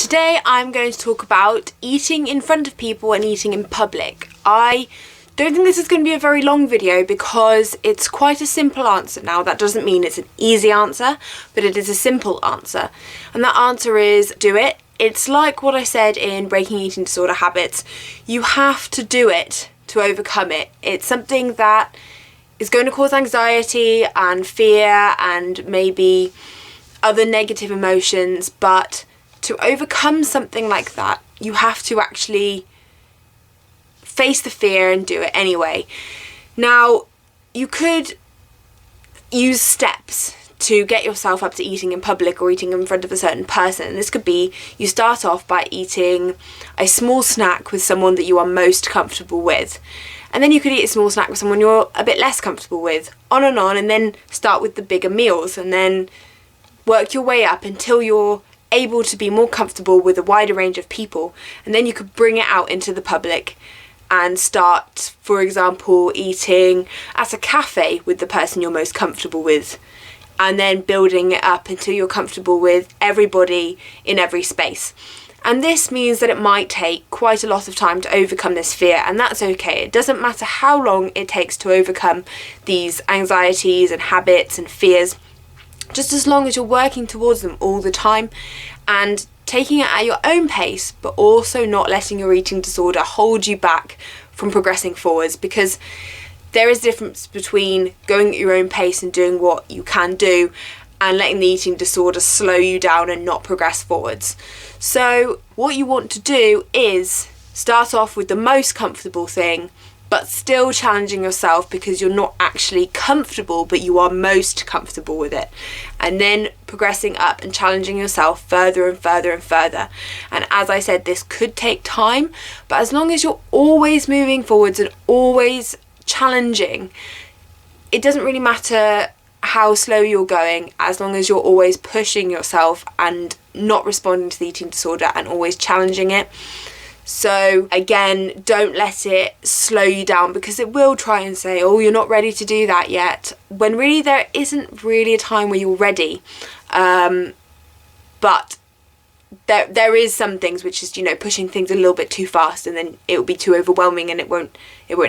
today I'm going to talk about eating in front of people and eating in public. I don't think this is going to be a very long video because it's quite a simple answer. Now, that doesn't mean it's an easy answer, but it is a simple answer. And that answer is do it. It's like what I said in Breaking Eating Disorder Habits. You have to do it to overcome it. It's something that is going to cause anxiety and fear and maybe other negative emotions, but to overcome something like that, you have to actually face the fear and do it anyway. Now, you could use steps to get yourself up to eating in public or eating in front of a certain person. This could be you start off by eating a small snack with someone that you are most comfortable with. And then you could eat a small snack with someone you're a bit less comfortable with, on, and then start with the bigger meals and then work your way up until you're able to be more comfortable with a wider range of people. And then you could bring it out into the public and start, for example, eating at a cafe with the person you're most comfortable with, and then building it up until you're comfortable with everybody in every space. And this means that it might take quite a lot of time to overcome this fear, and that's okay. It doesn't matter how long it takes to overcome these anxieties and habits and fears, just as long as you're working towards them all the time and taking it at your own pace, but also not letting your eating disorder hold you back from progressing forwards, because there is a difference between going at your own pace and doing what you can do and letting the eating disorder slow you down and not progress forwards. So what you want to do is start off with the most comfortable thing, but still challenging yourself because you're not actually comfortable, but you are most comfortable with it. And then progressing up and challenging yourself further and further and further. And as I said, this could take time, but as long as you're always moving forwards and always challenging, it doesn't really matter how slow you're going, as long as you're always pushing yourself and not responding to the eating disorder and always challenging it. So again, don't let it slow you down, because it will try and say, oh, you're not ready to do that yet, when really there isn't really a time where you're ready. But there is some things which is, pushing things a little bit too fast, and then it will be too overwhelming and it won't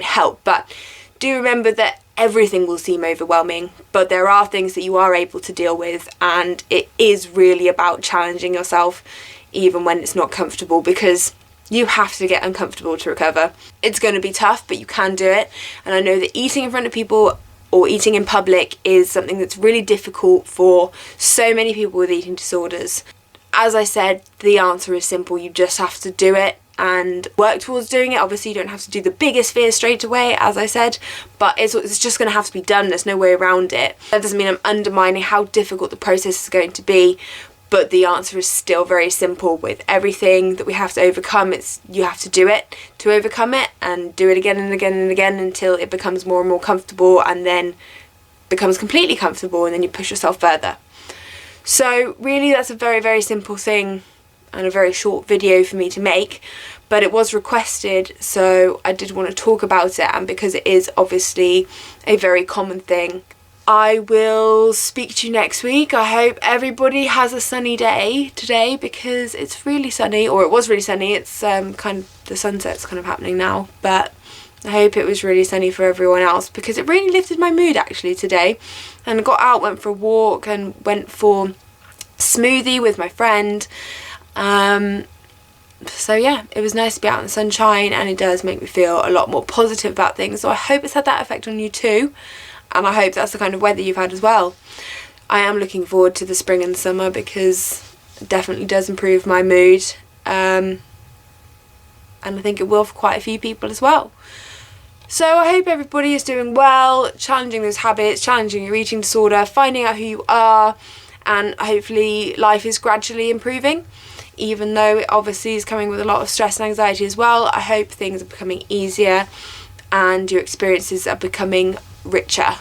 help. But do remember that everything will seem overwhelming, but there are things that you are able to deal with, and it is really about challenging yourself even when it's not comfortable, because you have to get uncomfortable to recover. It's going to be tough, but you can do it. And I know that eating in front of people or eating in public is something that's really difficult for so many people with eating disorders. As I said, the answer is simple. You just have to do it and work towards doing it. Obviously, you don't have to do the biggest fear straight away, as I said, but it's just going to have to be done. There's no way around it. That doesn't mean I'm undermining how difficult the process is going to be, but the answer is still very simple. With everything that we have to overcome, you have to do it to overcome it, and do it again and again and again until it becomes more and more comfortable, and then becomes completely comfortable, and then you push yourself further. So really, that's a very, very simple thing and a very short video for me to make, but it was requested, so I did want to talk about it, and because it is obviously a very common thing. I will speak to you next week. I hope everybody has a sunny day today, because it's really sunny, or it was really sunny. It's kind of, the sunset's kind of happening now, but I hope it was really sunny for everyone else, because it really lifted my mood actually today. And I got out, went for a walk, and went for smoothie with my friend. So yeah, it was nice to be out in the sunshine, and it does make me feel a lot more positive about things. So I hope it's had that effect on you too. And I hope that's the kind of weather you've had as well. I am looking forward to the spring and summer, because it definitely does improve my mood. And I think it will for quite a few people as well. So I hope everybody is doing well, challenging those habits, challenging your eating disorder, finding out who you are, and hopefully life is gradually improving. Even though it obviously is coming with a lot of stress and anxiety as well, I hope things are becoming easier and your experiences are becoming richer.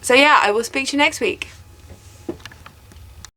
So yeah, I will speak to you next week.